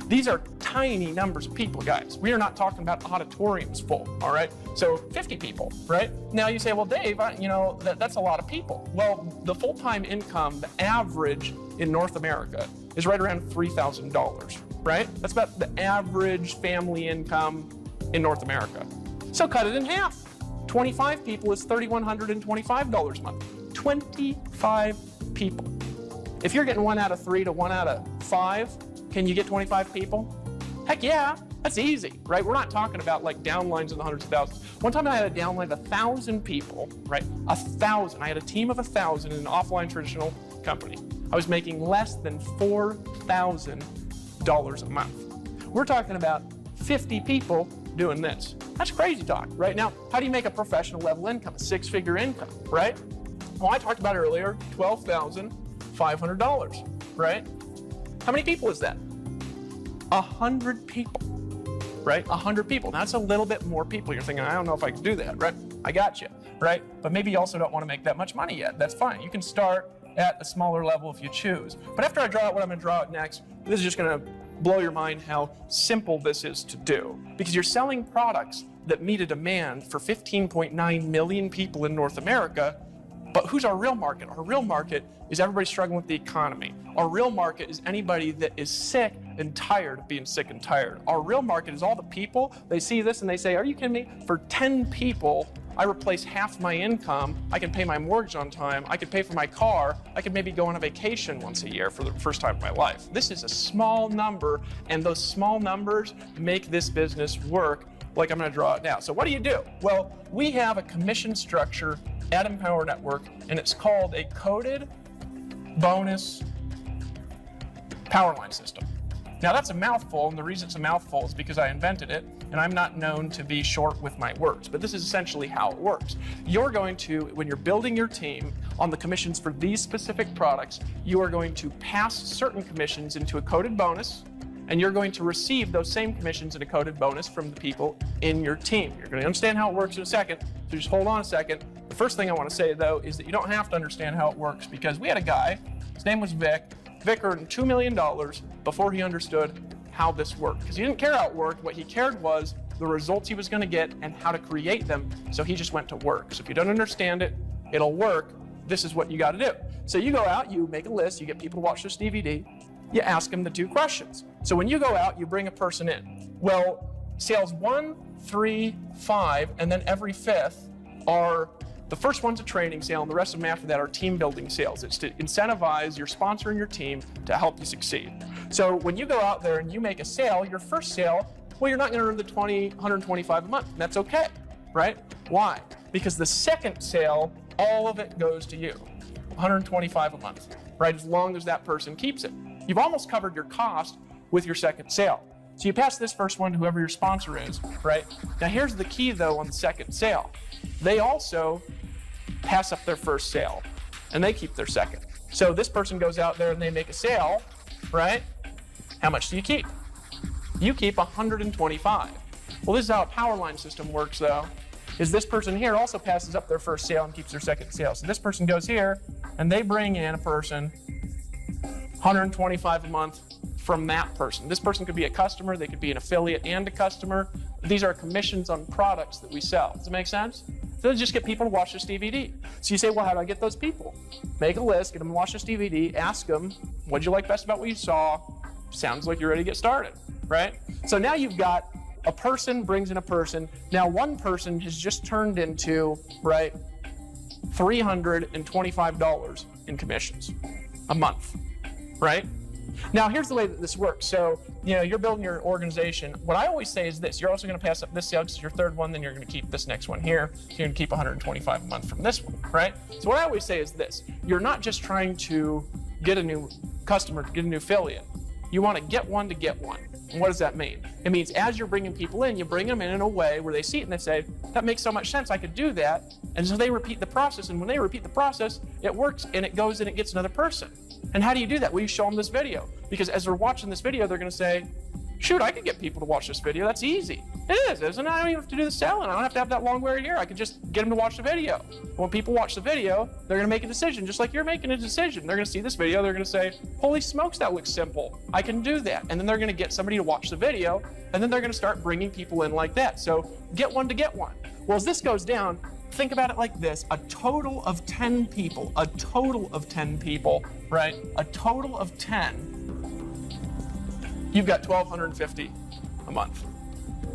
These are tiny numbers of people, guys. We are not talking about auditoriums full, all right? So 50 people, right? Now you say, well, Dave, that's a lot of people. Well, the full-time income, the average in North America is right around $3,000, right? That's about the average family income in North America. So cut it in half. 25 people is $3,125 a month. 25 people. If you're getting 1 out of 3 to 1 out of 5, can you get 25 people? Heck yeah, that's easy, right? We're not talking about like downlines in the hundreds of thousands. One time I had a downline of 1,000 people, right? 1,000. I had a team of 1,000 in an offline traditional company. I was making less than $4,000 a month. We're talking about 50 people doing this. That's crazy talk, right? Now, how do you make a professional level income, a 6-figure income, right? Well, I talked about earlier, $12,500, right? How many people is that? 100 people, right? 100 people. Now, that's a little bit more people. You're thinking, I don't know if I can do that, right? I got you, right? But maybe you also don't want to make that much money yet. That's fine. You can start at a smaller level if you choose. But after I draw out what I'm going to draw out next, this is just going to blow your mind how simple this is to do. Because you're selling products that meet a demand for 15.9 million people in North America. But who's our real market? Our real market is everybody struggling with the economy. Our real market is anybody that is sick and tired of being sick and tired. Our real market is all the people, they see this and they say, are you kidding me? For 10 people, I replace half my income. I can pay my mortgage on time. I could pay for my car. I could maybe go on a vacation once a year for the first time in my life. This is a small number, and those small numbers make this business work like I'm going to draw it now. So what do you do? Well, we have a commission structure at Empower Network, and it's called a coded bonus power line system. Now that's a mouthful, and the reason it's a mouthful is because I invented it, and I'm not known to be short with my words, but this is essentially how it works. You're going to, when you're building your team on the commissions for these specific products, you are going to pass certain commissions into a coded bonus, and you're going to receive those same commissions in a coded bonus from the people in your team. You're going to understand how it works in a second, so just hold on a second. The first thing I want to say, though, is that you don't have to understand how it works, because we had a guy, his name was Vic. Vic earned $2 million before he understood how this worked, because he didn't care how it worked. What he cared was the results he was going to get and how to create them, so he just went to work. So if you don't understand it, it'll work. This is what you got to do. So you go out, you make a list, you get people to watch this DVD, you ask them the 2 questions. So when you go out, you bring a person in. Well, sales 1, 3, 5, and then every 5th are, the first one's a training sale, and the rest of them after that are team building sales. It's to incentivize your sponsor and your team to help you succeed. So when you go out there and you make a sale, your first sale, well, you're not going to earn the $125 a month, and that's okay, right? Why? Because the second sale, all of it goes to you, $125 a month, right? As long as that person keeps it. You've almost covered your cost with your second sale. So you pass this first one to whoever your sponsor is, right? Now here's the key, though, on the second sale. They also pass up their first sale, and they keep their second. So this person goes out there and they make a sale, right? How much do you keep? You keep $125. Well, this is how a power line system works, though, is this person here also passes up their first sale and keeps their second sale. So this person goes here, and they bring in a person, $125 a month from that person. This person could be a customer, they could be an affiliate and a customer. These are commissions on products that we sell. Does it make sense? So just get people to watch this DVD. So you say, well, how do I get those people? Make a list, get them to watch this DVD, ask them, what'd you like best about what you saw? Sounds like you're ready to get started, right? So now you've got a person brings in a person. Now one person has just turned into, right, $325 in commissions a month, right? Now here's the way that this works. So, you're building your organization. What I always say is this: you're also going to pass up this sale because it's your third one, then you're going to keep this next one here. So you're going to keep $125 a month from this one, right? So what I always say is this: you're not just trying to get a new customer, to get a new affiliate. You want to get one to get one. And what does that mean? It means as you're bringing people in, you bring them in a way where they see it and they say, that makes so much sense, I could do that. And so they repeat the process, and when they repeat the process, it works and it goes and it gets another person. And how do you do that? Well, you show them this video, because as they're watching this video, they're going to say, shoot, I could get people to watch this video. That's easy. It is, isn't it? I don't even have to do the selling. I don't have to have that long word here. I could just get them to watch the video. When people watch the video, they're going to make a decision, just like you're making a decision. They're going to see this video. They're going to say, holy smokes, that looks simple. I can do that. And then they're going to get somebody to watch the video, and then they're going to start bringing people in like that. So get one to get one. Well, as this goes down, think about it like this. A total of 10 people, right? A total of 10, you've got $1,250 a month,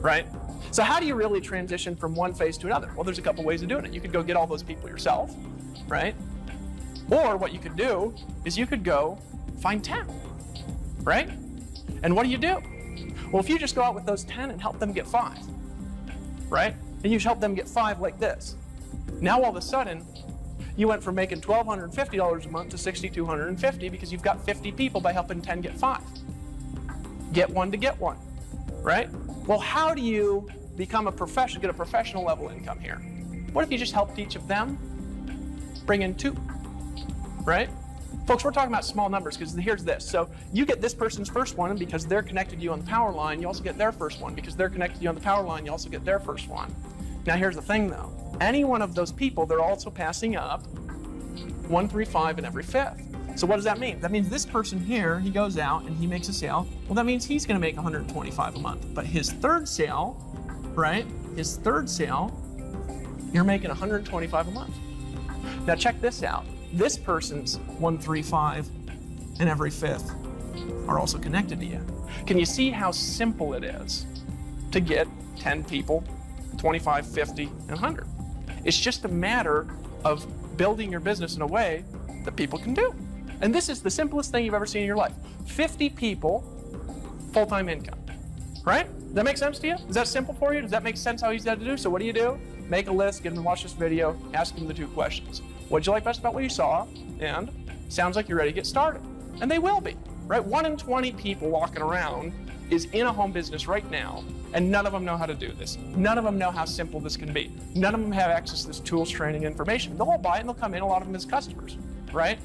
right? So how do you really transition from one phase to another? Well, there's a couple ways of doing it. You could go get all those people yourself, right? Or what you could do is you could go find 10, right? And what do? Well, if you just go out with those 10 and help them get 5, right? And you help them get 5 like this. Now all of a sudden, you went from making $1,250 a month to $6,250 because you've got 50 people by helping 10 get 5. Get one to get one, right? Well, how do you become a professional, get a professional level income here? What if you just helped each of them bring in 2, right? Folks, we're talking about small numbers because here's this. So you get this person's first one, and because they're connected to you on the power line, you also get their first one. Because they're connected to you on the power line, you also get their first one. Now here's the thing though. Any one of those people, they're also passing up 1, 3, 5 in every 5th. So what does that mean? That means this person here, he goes out and he makes a sale. Well, that means he's going to make $125 a month. But his third sale, right? His third sale, you're making $125 a month. Now check this out. This person's 1, 3, 5 in every 5th are also connected to you. Can you see how simple it is to get 10 people, 25, 50, and 100? It's just a matter of building your business in a way that people can do. And this is the simplest thing you've ever seen in your life. 50 people, full-time income, right? Does that make sense to you? Is that simple for you? Does that make sense how easy that to do? So what do? Make a list, get them to watch this video, ask them the 2 questions. What'd you like best about what you saw? And sounds like you're ready to get started. And they will be, right? 1 in 20 people walking around is in a home business right now, and none of them know how to do this. None of them know how simple this can be. None of them have access to this tools, training, information. They'll all buy it and they'll come in, a lot of them as customers, right?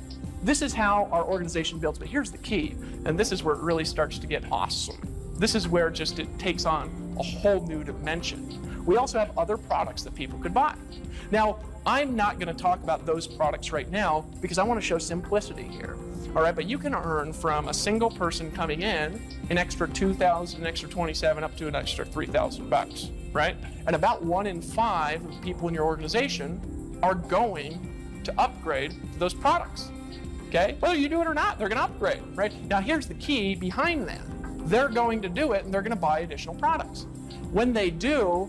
This is how our organization builds, but here's the key, and this is where it really starts to get awesome. This is where just it takes on a whole new dimension. We also have other products that people could buy. Now, I'm not going to talk about those products right now because I want to show simplicity here. All right, but you can earn from a single person coming in an extra $2,000, an extra $27, up to an extra $3,000, right? And about 1 in 5 of the people in your organization are going to upgrade to those products. Okay, whether you do it or not, they're going to upgrade, right? Now, here's the key behind that. They're going to do it, and they're going to buy additional products. When they do,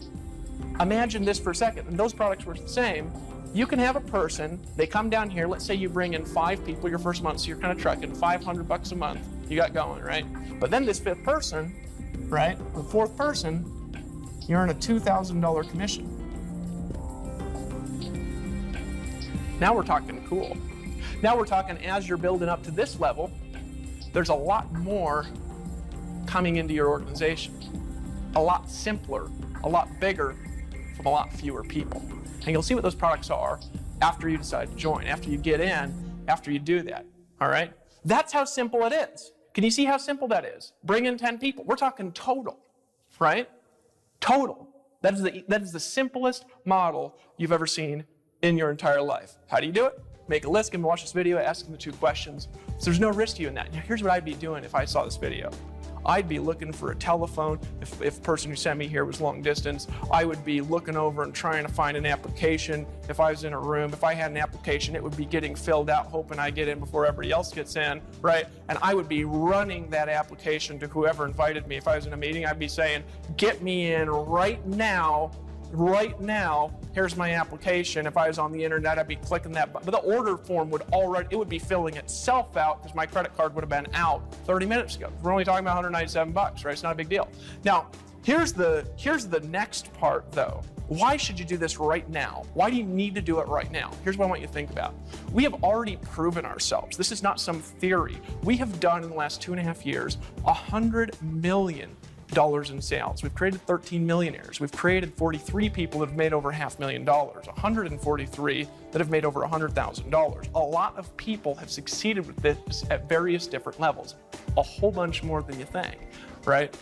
imagine this for a second, and those products were the same. You can have a person, they come down here, let's say you bring in 5 people your first month, so you're kind of trucking $500 a month, you got going, right? But then this 5th person, right, the 4th person, you earn a $2,000 commission. Now we're talking cool. Now we're talking as you're building up to this level, there's a lot more coming into your organization. A lot simpler, a lot bigger, from a lot fewer people. And you'll see what those products are after you decide to join, after you get in, after you do that, all right? That's how simple it is. Can you see how simple that is? Bring in 10 people. We're talking total, right? Total. That is the simplest model you've ever seen in your entire life. How do you do it? Make a list, give them to watch this video, ask them the 2 questions. So there's no risk to you in that. Now, here's what I'd be doing if I saw this video. I'd be looking for a telephone. If the person who sent me here was long distance, I would be looking over and trying to find an application. If I was in a room, if I had an application, it would be getting filled out, hoping I get in before everybody else gets in, right? And I would be running that application to whoever invited me. If I was in a meeting, I'd be saying, get me in right now, here's my application. If I was on the internet, I'd be clicking that button. But the order form would be filling itself out because my credit card would have been out 30 minutes ago. We're only talking about $197, right? It's not a big deal. Now, here's the next part though. Why should you do this right now? Why do you need to do it right now? Here's what I want you to think about. We have already proven ourselves. This is not some theory. We have done in the last 2.5 years, $100 million in sales. We've created 13 millionaires. We've created 43 people that have made over $500,000, 143 that have made over $100,000. A lot of people have succeeded with this at various different levels, a whole bunch more than you think. right?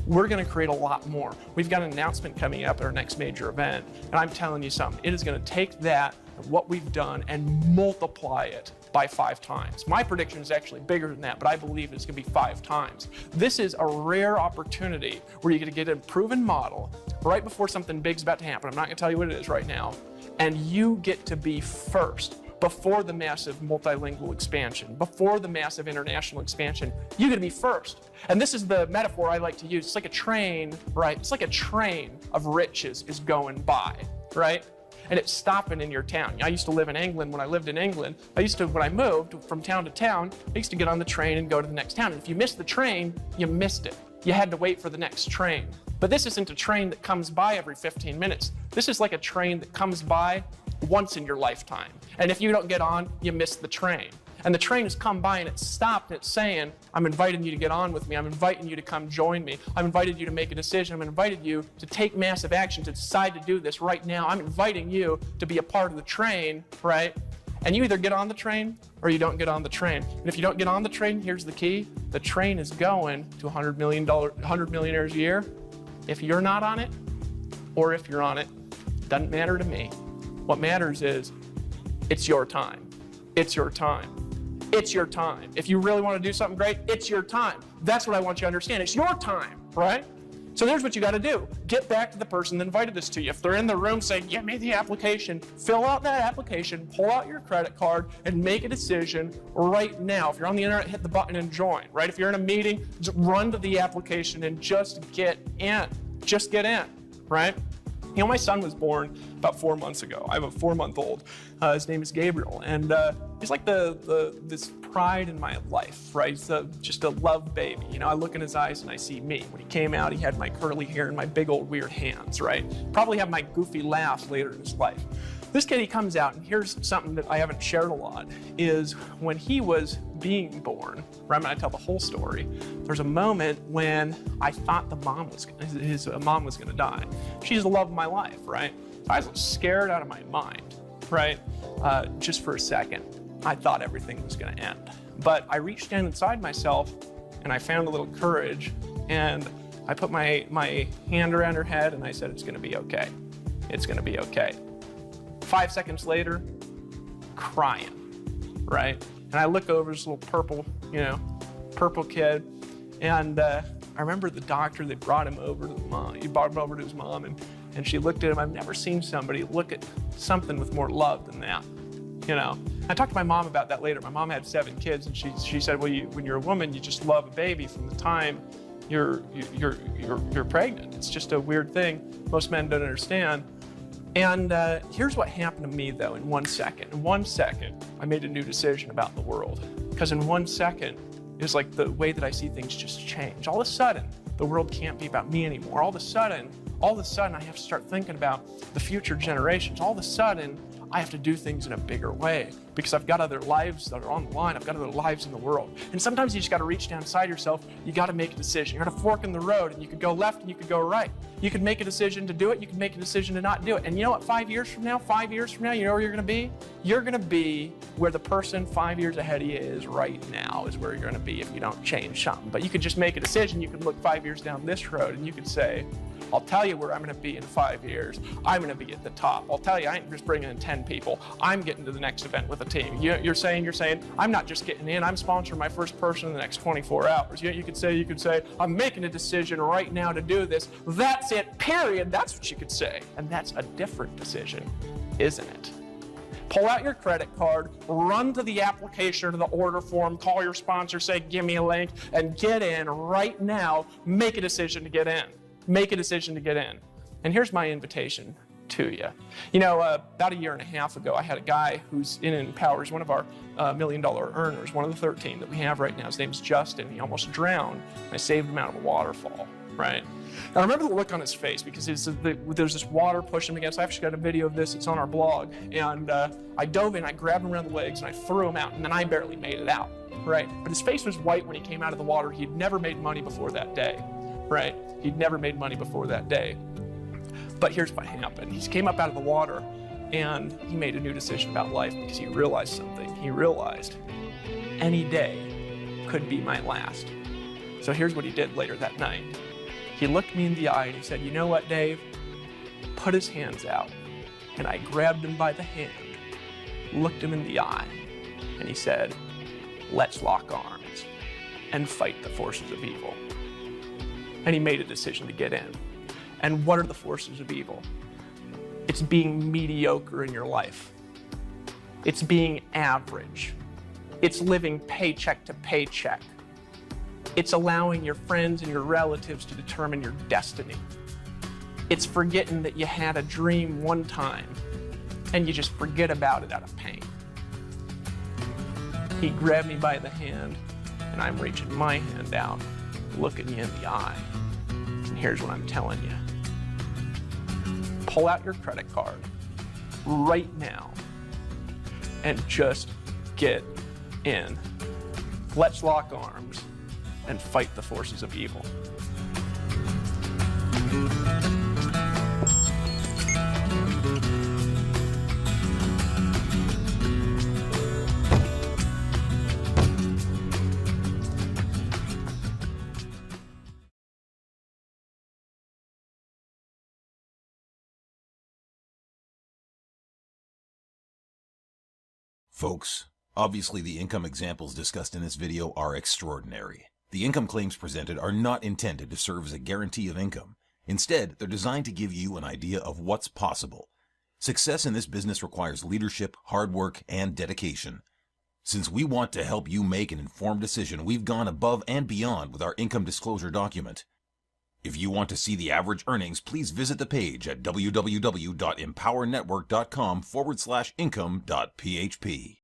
We're going to create a lot more. We've got an announcement coming up at our next major event, and I'm telling you something. It is going to take that, what we've done, and multiply it by 5 times. My prediction is actually bigger than that, but I believe it's going to be 5 times. This is a rare opportunity where you're going to get a proven model right before something big's about to happen. I'm not going to tell you what it is right now. And you get to be first. Before the massive multilingual expansion, before the massive international expansion, you gotta be first. And this is the metaphor I like to use. It's like a train, right? It's like a train of riches is going by, right? And it's stopping in your town. I used to live in England. When I lived in England, when I moved from town to town, I used to get on the train and go to the next town. And if you missed the train, you missed it. You had to wait for the next train. But this isn't a train that comes by every 15 minutes. This is like a train that comes by once in your lifetime. And if you don't get on, you miss the train. And the train has come by and it's stopped and it's saying, I'm inviting you to get on with me. I'm inviting you to come join me. I'm inviting you to make a decision. I'm inviting you to take massive action, to decide to do this right now. I'm inviting you to be a part of the train, right? And you either get on the train or you don't get on the train. And if you don't get on the train, here's the key. The train is going to $100 millionaires a year. If you're not on it, or if you're on it, doesn't matter to me. What matters is, it's your time. It's your time. It's your time. If you really want to do something great, it's your time. That's what I want you to understand. It's your time, right? So there's what you got to do. Get back to the person that invited this to you. If they're in the room saying, give me the application, fill out that application, pull out your credit card, and make a decision right now. If you're on the internet, hit the button and join, right? If you're in a meeting, just run to the application and just get in. Just get in, right? You know, my son was born about 4 months ago. I have a 4-month-old. His name is Gabriel, and he's like this pride in my life, right? He's just a love baby. You know, I look in his eyes and I see me. When he came out, he had my curly hair and my big old weird hands, right? Probably have my goofy laugh later in his life. This kid, he comes out, and here's something that I haven't shared a lot, is when he was being born, right, I'm gonna tell the whole story, there's a moment when I thought his mom was gonna die. She's the love of my life, right? I was scared out of my mind, right? Just for a second, I thought everything was gonna end. But I reached down inside myself, and I found a little courage, and I put my hand around her head, and I said, it's gonna be okay. It's gonna be okay. 5 seconds later, crying, right? And I look over this little purple kid, and I remember the doctor, they brought him over to the mom. He brought him over to his mom, and she looked at him. I've never seen somebody look at something with more love than that, you know? I talked to my mom about that later. My mom had 7 kids, and she said, well, when you're a woman, you just love a baby from the time you're pregnant. It's just a weird thing most men don't understand. And here's what happened to me, though, in 1 second. In 1 second, I made a new decision about the world. Because in 1 second, it was like the way that I see things just change. All of a sudden, the world can't be about me anymore. All of a sudden, I have to start thinking about the future generations. All of a sudden, I have to do things in a bigger way because I've got other lives that are on the line. I've got other lives in the world. And sometimes you just got to reach down inside yourself. You got to make a decision. You're at a fork in the road, and you could go left and you could go right. You could make a decision to do it. You can make a decision to not do it. And you know what, 5 years from now, you know where you're going to be? You're going to be where the person 5 years ahead of you is right now is where you're going to be if you don't change something. But you could just make a decision. You could look 5 years down this road, and you could say, I'll tell you where I'm going to be in 5 years. I'm going to be at the top. I'll tell you, I ain't just bringing in 10 people. I'm getting to the next event with a team. You're saying, I'm not just getting in. I'm sponsoring my first person in the next 24 hours. You could say, I'm making a decision right now to do this. That's it, period. That's what you could say. And that's a different decision, isn't it? Pull out your credit card, run to the application or to the order form, call your sponsor, say, give me a link, and get in right now. Make a decision to get in. Make a decision to get in. And here's my invitation to you. You know, about 1.5 years ago, I had a guy who's in Empower. He's one of our $1 million earners, one of the 13 that we have right now. His name's Justin. He almost drowned. I saved him out of a waterfall, right? And I remember the look on his face because there's this water pushing him against. I actually got a video of this. It's on our blog. And I dove in, I grabbed him around the legs, and I threw him out. And then I barely made it out, right? But his face was white when he came out of the water. He'd never made money before that day, right? He'd never made money before that day. But here's what happened. He came up out of the water, and he made a new decision about life because he realized something. He realized any day could be my last. So here's what he did later that night. He looked me in the eye and he said, "You know what, Dave?" Put his hands out. And I grabbed him by the hand, looked him in the eye, and he said, "Let's lock arms and fight the forces of evil." And he made a decision to get in. And what are the forces of evil? It's being mediocre in your life. It's being average. It's living paycheck to paycheck. It's allowing your friends and your relatives to determine your destiny. It's forgetting that you had a dream one time and you just forget about it out of pain. He grabbed me by the hand and I'm reaching my hand out, looking you in the eye. And here's what I'm telling you. Pull out your credit card right now and just get in. Let's lock arms and fight the forces of evil. Folks, obviously the income examples discussed in this video are extraordinary. The income claims presented are not intended to serve as a guarantee of income. Instead, they're designed to give you an idea of what's possible. Success in this business requires leadership, hard work, and dedication. Since we want to help you make an informed decision, we've gone above and beyond with our income disclosure document. If you want to see the average earnings, please visit the page at www.empowernetwork.com/income.php.